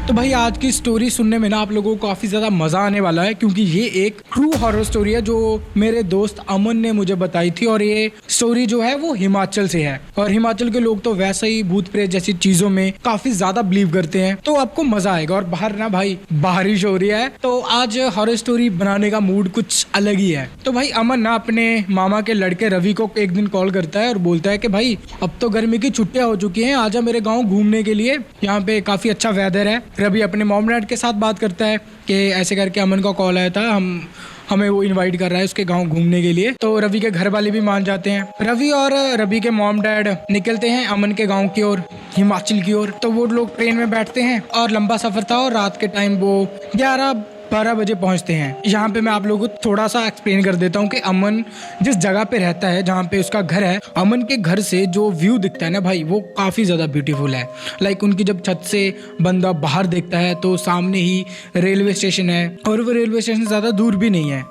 तो भाई आज की स्टोरी सुनने में ना आप लोगों को काफ़ी ज़्यादा मज़ा आने वाला है, क्योंकि ये एक ट्रू हॉरर स्टोरी है जो मेरे दोस्त अमन ने मुझे बताई थी। और ये स्टोरी जो है वो हिमाचल से है, और हिमाचल के लोग तो वैसे ही भूत प्रेत जैसी चीज़ों में काफ़ी ज़्यादा बिलीव करते हैं, तो आपको मज़ा आएगा। और बाहर ना भाई बारिश हो रही है, तो आज हॉरर स्टोरी बनाने का मूड कुछ अलग ही है। तो भाई अमन ना अपने मामा के लड़के रवि को एक दिन कॉल करता है और बोलता है कि भाई अब तो गर्मी की छुट्टियां हो चुकी हैं, आजा मेरे गाँव घूमने के लिए, यहाँ पे काफ़ी अच्छा वेदर है। रवि अपने मॉम डैड के साथ बात करता है कि ऐसे करके अमन का कॉल आया था, हमें वो इनवाइट कर रहा है उसके गांव घूमने के लिए। तो रवि के घर वाले भी मान जाते हैं। रवि और रवि के मॉम डैड निकलते हैं अमन के गांव की ओर, हिमाचल की ओर। तो वो लोग ट्रेन में बैठते हैं और लंबा सफर था, और रात के टाइम वो 11-12 बजे पहुंचते हैं। यहाँ पे मैं आप लोगों को थोड़ा सा एक्सप्लेन कर देता हूँ कि अमन जिस जगह पे रहता है, जहाँ पे उसका घर है, अमन के घर से जो व्यू दिखता है ना भाई, वो काफ़ी ज़्यादा ब्यूटीफुल है। लाइक उनकी जब छत से बंदा बाहर देखता है तो सामने ही रेलवे स्टेशन है, और वो रेलवे स्टेशन ज़्यादा दूर भी नहीं है,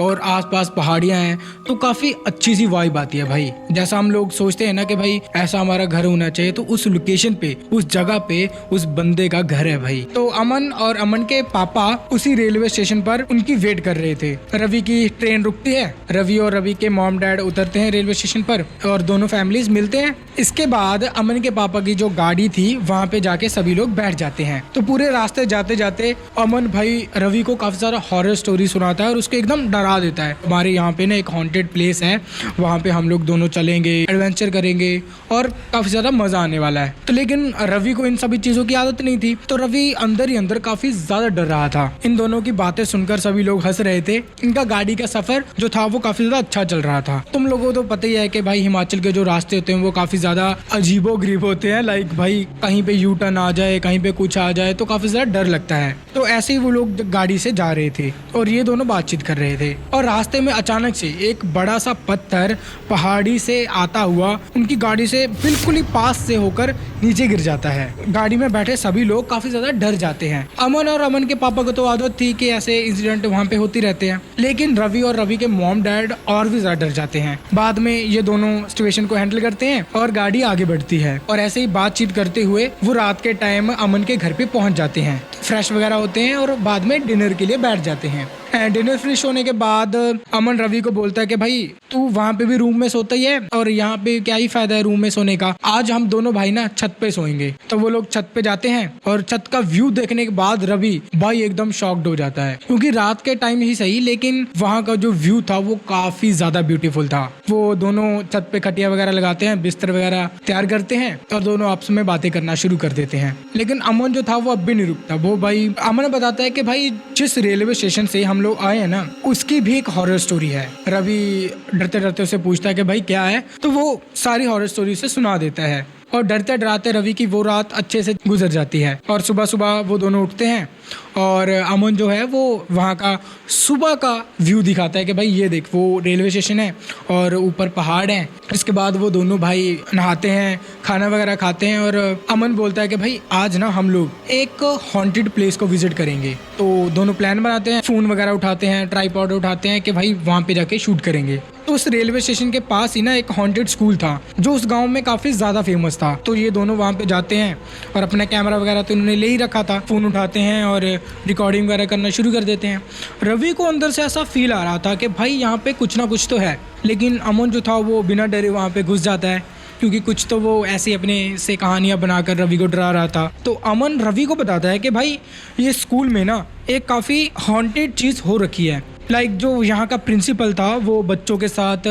और आसपास पहाड़ियाँ हैं, तो काफ़ी अच्छी सी वाइब आती है भाई। जैसा हम लोग सोचते हैं ना कि भाई ऐसा हमारा घर होना चाहिए, तो उस लोकेशन पे, उस जगह पे उस बंदे का घर है भाई। तो अमन और अमन के पापा उसी रेलवे स्टेशन पर उनकी वेट कर रहे थे। रवि की ट्रेन रुकती है, रवि और रवि के मॉम डैड उतरते हैं रेलवे स्टेशन पर, और दोनों फैमिलीज मिलते हैं। इसके बाद अमन के पापा की जो गाड़ी थी वहाँ पे जाके सभी लोग बैठ जाते हैं। तो पूरे रास्ते जाते जाते अमन भाई रवि को काफी सारा हॉरर स्टोरी सुनाता है और उसको एकदम डरा देता है। हमारे यहाँ पे ना एक हॉन्टेड प्लेस है, वहाँ पे हम लोग दोनों चलेंगे, एडवेंचर करेंगे, और काफी ज्यादा मजा आने वाला है। तो लेकिन रवि को इन सभी चीजों की आदत नहीं थी, तो रवि अंदर ही अंदर काफी ज्यादा डर रहा था। इन दोनों की बातें सुनकर सभी लोग हंस रहे थे। इनका गाड़ी का सफर जो था वो काफी ज्यादा अच्छा चल रहा था। तुम लोगों को तो पता ही है कि भाई हिमाचल के जो रास्ते होते हैं वो काफी ज्यादा अजीबो गरीब होते हैं। लाइक भाई कहीं पे यू टर्न आ जाए, कहीं पे कुछ आ जाए, तो काफी ज्यादा डर लगता है। तो ऐसे ही वो लोग गाड़ी से जा रहे थे और ये दोनों बातचीत कर रहे थे, और रास्ते में अचानक से एक बड़ा सा पत्थर पहाड़ी से आता हुआ उनकी गाड़ी से बिल्कुल ही पास से होकर नीचे गिर जाता है। गाड़ी में बैठे सभी लोग काफी ज्यादा डर जाते हैं। अमन और अमन के पापा को तो आदत थी कि ऐसे इंसिडेंट वहाँ पे होती रहते हैं, लेकिन रवि और रवि के मॉम डैड और भी ज्यादा डर जाते हैं। बाद में ये दोनों सिचुएशन को हैंडल करते हैं और गाड़ी आगे बढ़ती है, और ऐसे ही बातचीत करते हुए वो रात के टाइम अमन के घर पे पहुंच जाते हैं। फ्रेश वगैरह होते हैं और बाद में डिनर के लिए बैठ जाते हैं। डिनर फिनिश होने के बाद अमन रवि को बोलता है कि भाई तू वहाँ पे भी रूम में सोता ही है, और यहाँ पे क्या ही फायदा है रूम में सोने का, आज हम दोनों भाई ना छत पे सोएंगे। तो वो लोग छत पे जाते हैं, और छत का व्यू देखने के बाद रवि भाई एकदम शॉक्ड हो जाता है, क्योंकि रात के टाइम ही सही, लेकिन वहाँ का जो व्यू था वो काफी ज्यादा ब्यूटीफुल था। वो दोनों छत पे खटिया वगैरह लगाते हैं, बिस्तर वगैरह तैयार करते हैं, और दोनों आपस में बातें करना शुरू कर देते हैं। लेकिन अमन जो था वो अब भी नहीं रुकता। वो भाई अमन बताता है कि भाई जिस रेलवे स्टेशन से हम लोग आए हैं ना, उसकी भी एक हॉरर स्टोरी है। रवि डरते डरते उसे पूछता है कि भाई क्या है, तो वो सारी हॉरर स्टोरी से सुना देता है, और डरते डराते रवि की वो रात अच्छे से गुजर जाती है। और सुबह सुबह वो दोनों उठते हैं, और अमन जो है वो वहाँ का सुबह का व्यू दिखाता है कि भाई ये देख वो रेलवे स्टेशन है और ऊपर पहाड़ है। इसके बाद वो दोनों भाई नहाते हैं, खाना वगैरह खाते हैं, और अमन बोलता है कि भाई आज ना हम लोग एक हॉन्टेड प्लेस को विजिट करेंगे। तो दोनों प्लान बनाते हैं, फोन वगैरह उठाते हैं, ट्राइपॉड उठाते हैं कि भाई वहाँ पे जाके शूट करेंगे। तो उस रेलवे स्टेशन के पास ही ना एक हॉन्टेड स्कूल था जो उस गांव में काफी ज्यादा फेमस था। तो ये दोनों वहाँ पे जाते हैं, और अपना कैमरा वगैरह तो इन्होंने ले ही रखा था, फोन उठाते हैं और रिकॉर्डिंग वगैरह करना शुरू कर देते हैं। रवि को अंदर से ऐसा फील आ रहा था कि भाई यहाँ पे कुछ ना कुछ तो है, लेकिन अमन जो था वो बिना डरे वहाँ पे घुस जाता है, क्योंकि कुछ तो वो ऐसे अपने से कहानियां बनाकर रवि को डरा रहा था। तो अमन रवि को बताता है कि भाई ये स्कूल में ना एक काफ़ी हॉन्टेड चीज़ हो रखी है। लाइक जो यहाँ का प्रिंसिपल था वो बच्चों के साथ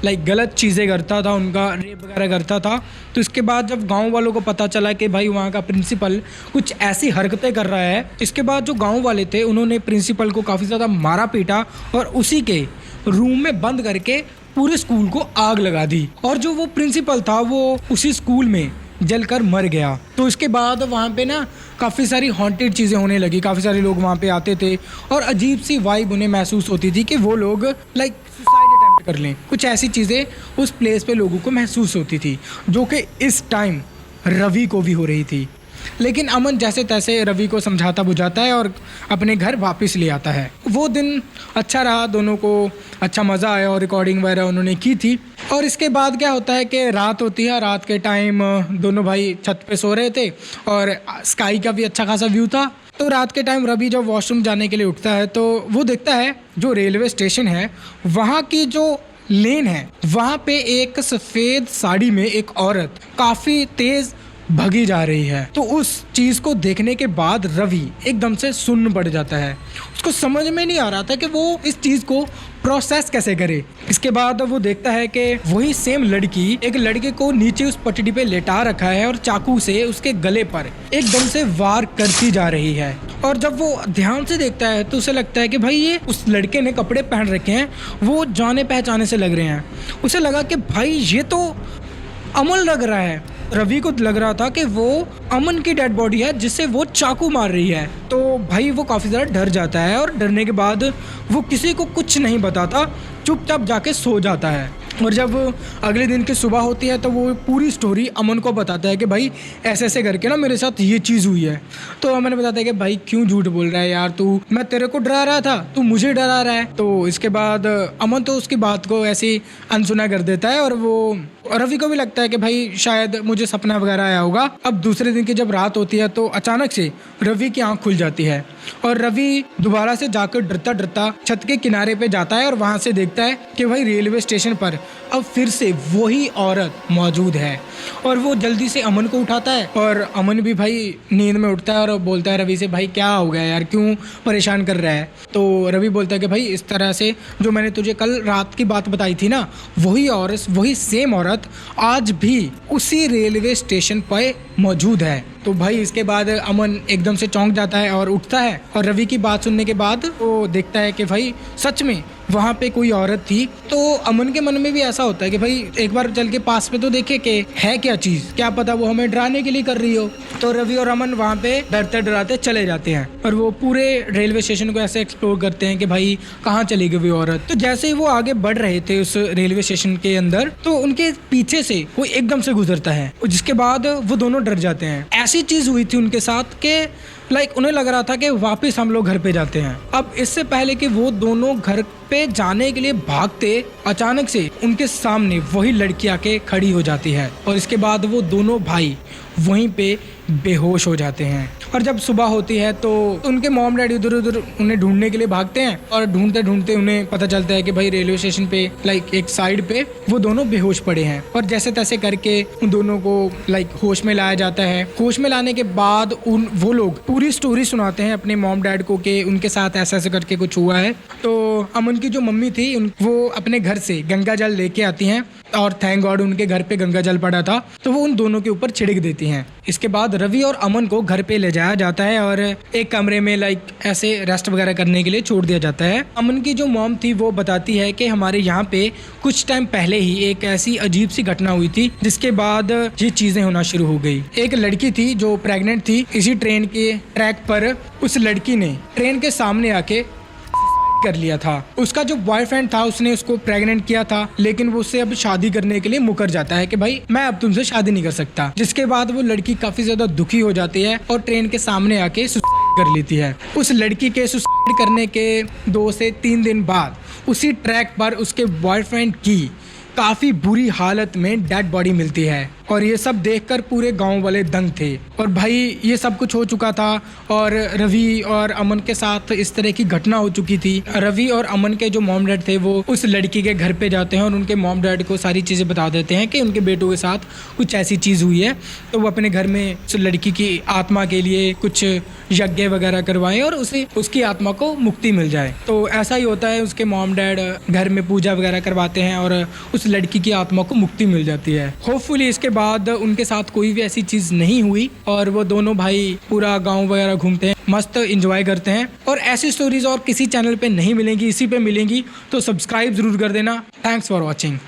लाइक गलत चीज़ें करता था, उनका रेप वगैरह करता था। तो इसके बाद जब गांव वालों को पता चला कि भाई वहाँ का प्रिंसिपल कुछ ऐसी हरकतें कर रहा है, इसके बाद जो गांव वाले थे उन्होंने प्रिंसिपल को काफ़ी ज़्यादा मारा पीटा, और उसी के रूम में बंद करके पूरे स्कूल को आग लगा दी, और जो वो प्रिंसिपल था वो उसी स्कूल में जलकर मर गया। तो इसके बाद वहाँ पे ना काफ़ी सारी हॉन्टेड चीज़ें होने लगी, काफ़ी सारे लोग वहाँ पे आते थे, और अजीब सी वाइब उन्हें महसूस होती थी कि वो लोग लाइक सुसाइड अटेम्प्ट कर लें। कुछ ऐसी चीज़ें उस प्लेस पे लोगों को महसूस होती थी, जो कि इस टाइम रवि को भी हो रही थी। लेकिन अमन जैसे तैसे रवि को समझाता बुझाता है और अपने घर वापस ले आता है। वो दिन अच्छा रहा, दोनों को अच्छा मज़ा आया और रिकॉर्डिंग वगैरह उन्होंने की थी। और इसके बाद क्या होता है कि रात होती है। रात के टाइम दोनों भाई छत पे सो रहे थे और स्काई का भी अच्छा खासा व्यू था। तो रात के टाइम रवि जब वॉशरूम जाने के लिए उठता है तो वो देखता है जो रेलवे स्टेशन है वहाँ की जो लेन है वहाँ पे एक सफ़ेद साड़ी में एक औरत काफ़ी तेज़ भगी जा रही है। तो उस चीज़ को देखने के बाद रवि एकदम से सुन्न पड़ जाता है। उसको समझ में नहीं आ रहा था कि वो इस चीज़ को प्रोसेस कैसे करे। इसके बाद वो देखता है कि वही सेम लड़की एक लड़के को नीचे उस पटड़ी पे लेटा रखा है और चाकू से उसके गले पर एकदम से वार करती जा रही है। और जब वो ध्यान से देखता है तो उसे लगता है कि भाई ये उस लड़के ने कपड़े पहन रखे हैं, वो जाने पहचाने से लग रहे हैं। उसे लगा कि भाई ये तो अमन लग रहा है। रवि को लग रहा था कि वो अमन की डेड बॉडी है जिसे वो चाकू मार रही है। तो भाई वो काफ़ी ज़्यादा डर जाता है और डरने के बाद वो किसी को कुछ नहीं बताता, चुपचाप जाके सो जाता है। और जब अगले दिन की सुबह होती है तो वो पूरी स्टोरी अमन को बताता है कि भाई ऐसे ऐसे करके ना मेरे साथ ये चीज़ हुई है। तो अमन बताता है कि भाई क्यों झूठ बोल रहा है यार तू, मैं तेरे को डरा रहा था, तू मुझे डरा रहा है। तो इसके बाद अमन तो उसकी बात को ऐसे ही अनसुना कर देता है और वो रवि को भी लगता है कि भाई शायद मुझे सपना वगैरह आया होगा। अब दूसरे दिन की जब रात होती है तो अचानक से रवि की आंख खुल जाती है और रवि दोबारा से जाकर डरता डरता छत के किनारे पे जाता है और वहाँ से देखता है कि भाई रेलवे स्टेशन पर अब फिर से वही औरत मौजूद है। और वो जल्दी से अमन को उठाता है और अमन भी भाई नींद में उठता है और बोलता है रवि से, भाई क्या हो गया यार, क्यों परेशान कर रहा है। तो रवि बोलता है कि भाई इस तरह से जो मैंने तुझे कल रात की बात बताई थी ना, वही औरत, वही सेम औरत आज भी उसी रेलवे स्टेशन पर मौजूद है। तो भाई इसके बाद अमन एकदम से चौंक जाता है और उठता है और रवि की बात सुनने के बाद वो देखता है कि भाई सच में वहाँ पे कोई औरत थी। तो अमन के मन में भी ऐसा होता है कि भाई एक बार चल के पास में तो देखे कि है क्या चीज़, क्या पता वो हमें डराने के लिए कर रही हो। तो रवि और अमन वहाँ पे डरते डराते चले जाते हैं और वो पूरे रेलवे स्टेशन को ऐसे एक्सप्लोर करते हैं कि भाई कहाँ चली गई वो औरत। तो जैसे ही वो आगे बढ़ रहे थे उस रेलवे स्टेशन के अंदर तो उनके पीछे से वो एकदम से गुजरता है, जिसके बाद वो दोनों डर जाते हैं। ऐसी चीज़ हुई थी उनके साथ कि उन्हें लग रहा था कि वापस हम लोग घर पे जाते हैं। अब इससे पहले कि वो दोनों घर पे जाने के लिए भागते, अचानक से उनके सामने वही लड़की आके खड़ी हो जाती है और इसके बाद वो दोनों भाई वहीं पे बेहोश हो जाते हैं। और जब सुबह होती है तो उनके मॉम डैडी उधर उधर उन्हें ढूंढने के लिए भागते हैं और ढूंढते ढूंढते उन्हें पता चलता है कि भाई रेलवे स्टेशन पे एक साइड पे वो दोनों बेहोश पड़े हैं। और जैसे तैसे करके उन दोनों को होश में लाया जाता है। होश में लाने के बाद वो लोग पूरी स्टोरी सुनाते हैं अपने मॉम डैड को कि उनके साथ ऐसा ऐसा करके कुछ हुआ है। तो अमन की जो मम्मी थी वो अपने घर से गंगा जल लेके आती हैं और थैंक गॉड उनके घर पे गंगा जल पड़ा था, तो वो उन दोनों के ऊपर छिड़क देती हैं। इसके बाद रवि और अमन को घर पे ले जाया जाता है और एक कमरे में ऐसे रेस्ट वगैरह करने के लिए छोड़ दिया जाता है। अमन की जो मॉम थी वो बताती है कि हमारे यहाँ पे कुछ टाइम पहले ही एक ऐसी अजीब सी घटना हुई थी जिसके बाद ये चीजें होना शुरू हो गई। एक लड़की थी जो प्रेग्नेंट थी, इसी ट्रेन के ट्रैक पर उस लड़की ने ट्रेन के सामने आके कर लिया था। उसका जो बॉयफ्रेंड था उसने उसको प्रेग्नेंट किया था, लेकिन वो उससे अब शादी करने के लिए मुकर जाता है कि भाई मैं अब तुमसे शादी नहीं कर सकता। जिसके बाद वो लड़की काफी ज्यादा दुखी हो जाती है और ट्रेन के सामने आके सुसाइड कर लेती है। उस लड़की के सुसाइड करने के 2 से 3 दिन बाद उसी ट्रैक पर उसके बॉयफ्रेंड की काफी बुरी हालत में डेड बॉडी मिलती है और ये सब देखकर पूरे गांव वाले दंग थे। और भाई ये सब कुछ हो चुका था और रवि और अमन के साथ इस तरह की घटना हो चुकी थी। रवि और अमन के जो मॉम डैड थे वो उस लड़की के घर पे जाते हैं और उनके मॉम डैड को सारी चीज़ें बता देते हैं कि उनके बेटों के साथ कुछ ऐसी चीज़ हुई है। तो वो अपने घर में उस लड़की की आत्मा के लिए कुछ यज्ञ वगैरह करवाएं और उसे उसकी आत्मा को मुक्ति मिल जाए। तो ऐसा ही होता है, उसके मॉम डैड घर में पूजा वगैरह करवाते हैं और उस लड़की की आत्मा को मुक्ति मिल जाती है। होपफुली इसके बाद उनके साथ कोई भी ऐसी चीज़ नहीं हुई और वो दोनों भाई पूरा गांव वगैरह घूमते हैं, मस्त एंजॉय करते हैं। और ऐसी स्टोरीज और किसी चैनल पे नहीं मिलेंगी, इसी पे मिलेंगी, तो सब्सक्राइब जरूर कर देना। Thanks for watching.